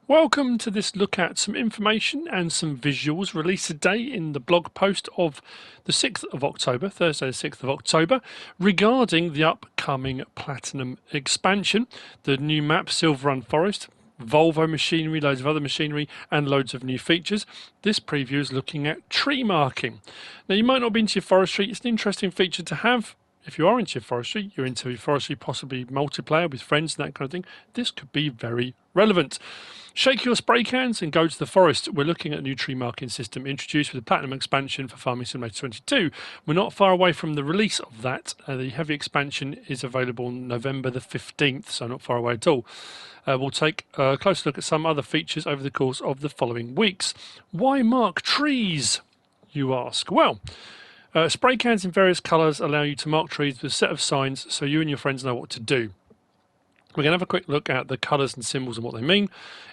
Welcome to this look at some information and some visuals released today in the blog post of the 6th of October, Thursday the 6th of October, regarding the upcoming Platinum expansion, the new map Silver Run Forest, Volvo machinery, loads of other machinery, and loads of new features. This preview is looking at tree marking. Now, you might not be into your forestry. It's an interesting feature to have. If you are into your forestry, you're into forestry, possibly multiplayer with friends and that kind of thing, this could be very relevant. Shake your spray cans and go to the forest. We're looking at a new tree marking system introduced with the Platinum expansion for Farming Simulator 22. We're not far away from the release of that. The heavy expansion is available on November the 15th, so not far away at all. We'll take a closer look at some other features over the course of the following weeks. Why mark trees, you ask? Well, spray cans in various colours allow you to mark trees with a set of signs so you and your friends know what to do. We're going to have a quick look at the colours and symbols and what they mean.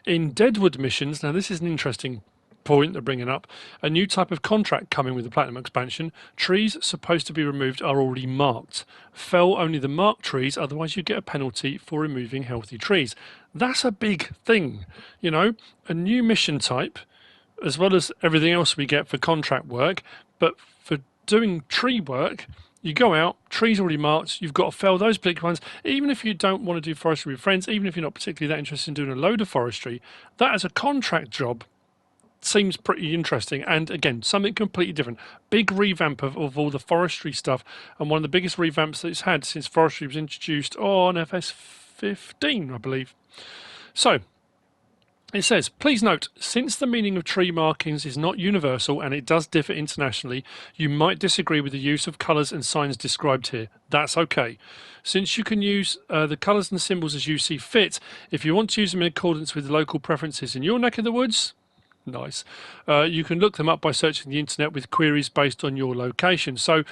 In Deadwood missions, now this is an interesting point they're bringing up, a new type of contract coming with the Platinum expansion. Trees supposed to be removed are already marked. Fell only the marked trees, otherwise you get a penalty for removing healthy trees. That's a big thing, you know, a new mission type, as well as everything else we get for contract work, but for doing tree work, you go out, trees already marked, you've got to fell those particular ones. Even if you don't want to do forestry with friends, even if you're not particularly that interested in doing a load of forestry, that as a contract job seems pretty interesting. And again, something completely different. Big revamp of all the forestry stuff, and one of the biggest revamps that it's had since forestry was introduced on FS15, I believe. So, it says, please note, since the meaning of tree markings is not universal and it does differ internationally, you might disagree with the use of colours and signs described here. That's okay. Since you can use the colours and symbols as you see fit, if you want to use them in accordance with the local preferences in your neck of the woods, nice, you can look them up by searching the internet with queries based on your location. So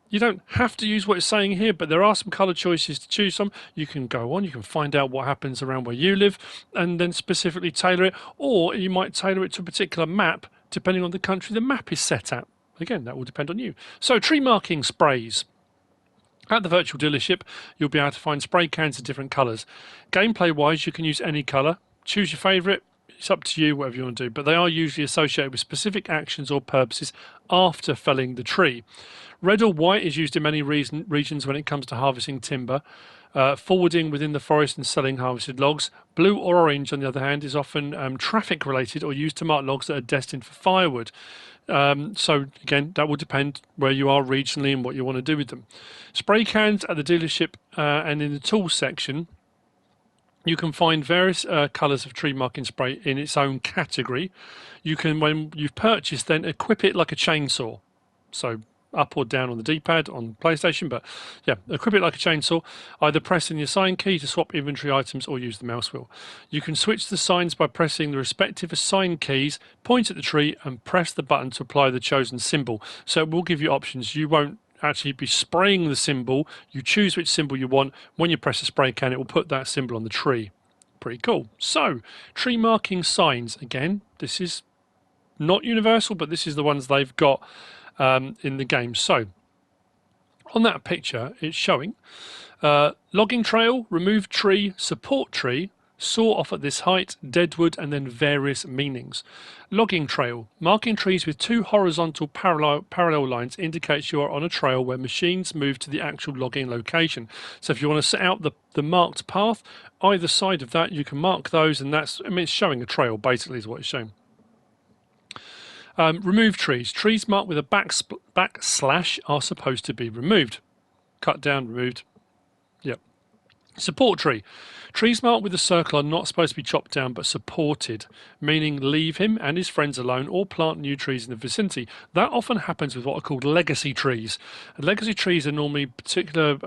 you don't have to use what it's saying here, but there are some colour choices to choose from. You can go on, you can find out what happens around where you live, and then specifically tailor it, or you might tailor it to a particular map, depending on the country the map is set at. Again, that will depend on you. So, tree marking sprays. At the virtual dealership, you'll be able to find spray cans of different colours. Gameplay-wise, you can use any colour. Choose your favourite. It's up to you, whatever you want to do, but they are usually associated with specific actions or purposes after felling the tree. Red or white is used in many regions when it comes to harvesting timber, forwarding within the forest and selling harvested logs. Blue or orange, on the other hand, is often traffic related or used to mark logs that are destined for firewood. So again, that will depend where you are regionally and what you want to do with them. Spray cans at the dealership and in the tools section, you can find various colours of tree marking spray in its own category. You can, when you've purchased, then equip it like a chainsaw. So up or down on the D-pad on PlayStation, but yeah, equip it like a chainsaw, either pressing the assign key to swap inventory items or use the mouse wheel. You can switch the signs by pressing the respective assign keys, point at the tree and press the button to apply the chosen symbol. So it will give you options. You won't actually be spraying the symbol. You choose which symbol you want. When you press a spray can, it will put that symbol on the tree. Pretty cool. So, tree marking signs. Again, this is not universal, but this is the ones they've got in the game. So, on that picture, it's showing logging trail, remove tree, support tree, saw off at this height, deadwood, and then various meanings. Logging trail. Marking trees with two horizontal parallel lines indicates you are on a trail where machines move to the actual logging location. So if you want to set out the marked path, either side of that, you can mark those, and that's, I mean, it's showing a trail, basically, is what it's showing. Remove trees. Trees marked with a backslash are supposed to be removed. Cut down, removed. Yep. Support tree. Trees marked with a circle are not supposed to be chopped down but supported, meaning leave him and his friends alone or plant new trees in the vicinity. That often happens with what are called legacy trees. And legacy trees are normally particular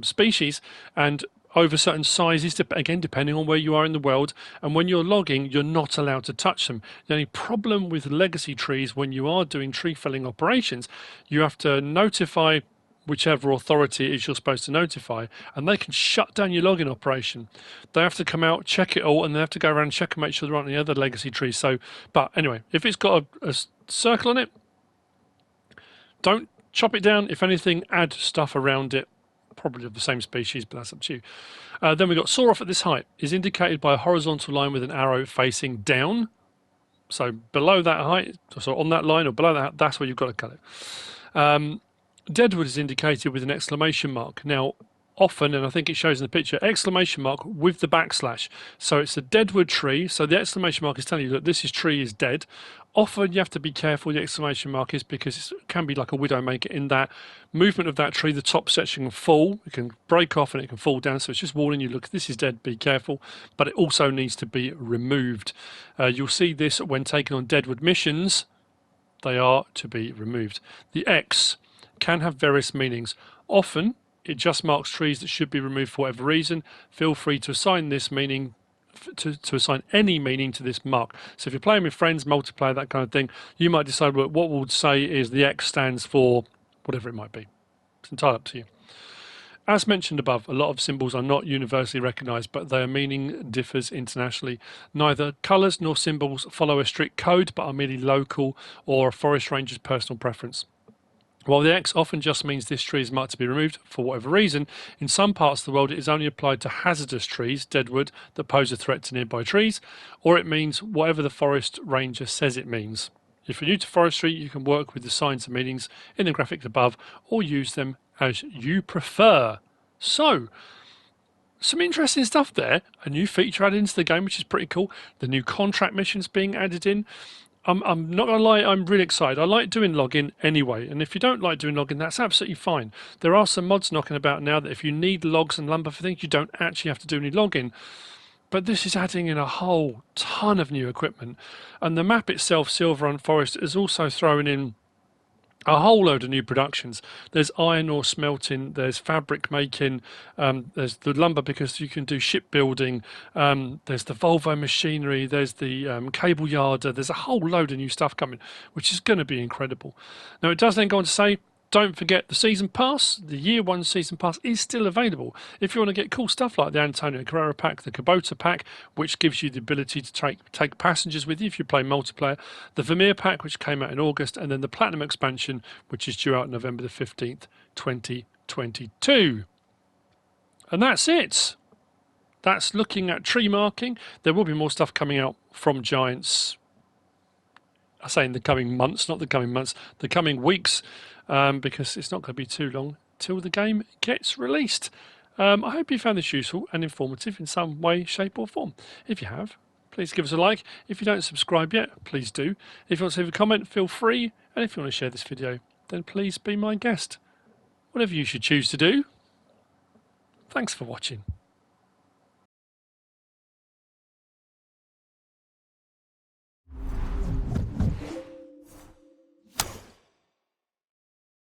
species and over certain sizes, again depending on where you are in the world, and when you're logging you're not allowed to touch them. The only problem with legacy trees when you are doing tree felling operations, you have to notify whichever authority it is you're supposed to notify, and they can shut down your logging operation. They have to come out, check it all, and they have to go around and check and make sure there aren't any other legacy trees. So, but anyway, if it's got a circle on it, don't chop it down. If anything, add stuff around it. probably of the same species, but that's up to you. Then we've got saw off at this height is indicated by a horizontal line with an arrow facing down. So below that height, so on that line or below that, that's where you've got to cut it. Deadwood is indicated with an exclamation mark. Now, often, and I think it shows in the picture, exclamation mark with the backslash. So it's a deadwood tree. So the exclamation mark is telling you that this tree is dead. Often you have to be careful the exclamation mark is, because it can be like a widowmaker in that movement of that tree. The top section can fall, it can break off and it can fall down. So it's just warning you, look, this is dead, be careful. But it also needs to be removed. You'll see this when taken on deadwood missions. They are to be removed. The X can have various meanings. Often it just marks trees that should be removed for whatever reason. Feel free to assign this meaning, to assign any meaning to this mark. So if you're playing with friends, multiplayer, that kind of thing, you might decide what we'll say is the X stands for whatever it might be. It's entirely up to you. As mentioned above, a lot of symbols are not universally recognised, but their meaning differs internationally. Neither colours nor symbols follow a strict code, but are merely local or a forest ranger's personal preference. While the X often just means this tree is marked to be removed for whatever reason, in some parts of the world it is only applied to hazardous trees, deadwood, that pose a threat to nearby trees, or it means whatever the forest ranger says it means. If you're new to forestry, you can work with the signs and meanings in the graphics above, or use them as you prefer. So, some interesting stuff there. A new feature added into the game, which is pretty cool. The new contract missions being added in. I'm not going to lie, I'm really excited. I like doing login anyway, and if you don't like doing login, that's absolutely fine. There are some mods knocking about now that if you need logs and lumber for things, you don't actually have to do any login. But this is adding in a whole ton of new equipment, and the map itself, Silverrun Forest, is also throwing in a whole load of new productions. There's iron ore smelting, there's fabric making, there's the lumber because you can do shipbuilding, there's the Volvo machinery, there's the cable yarder, there's a whole load of new stuff coming, which is going to be incredible. Now it does then go on to say, don't forget the season pass. The year 1 season pass is still available. If you want to get cool stuff like the Antonio Carrera pack, the Kubota pack, which gives you the ability to take passengers with you if you play multiplayer, the Vermeer pack, which came out in August, and then the Platinum expansion, which is due out November the 15th, 2022. And that's it. That's looking at tree marking. There will be more stuff coming out from Giants, I say in the coming months, not the coming months, the coming weeks, because it's not going to be too long till the game gets released. I hope you found this useful and informative in some way, shape or form. If you have, please give us a like. If you don't subscribe yet, please do. If you want to leave a comment, feel free. And if you want to share this video, then please be my guest. Whatever you should choose to do. Thanks for watching.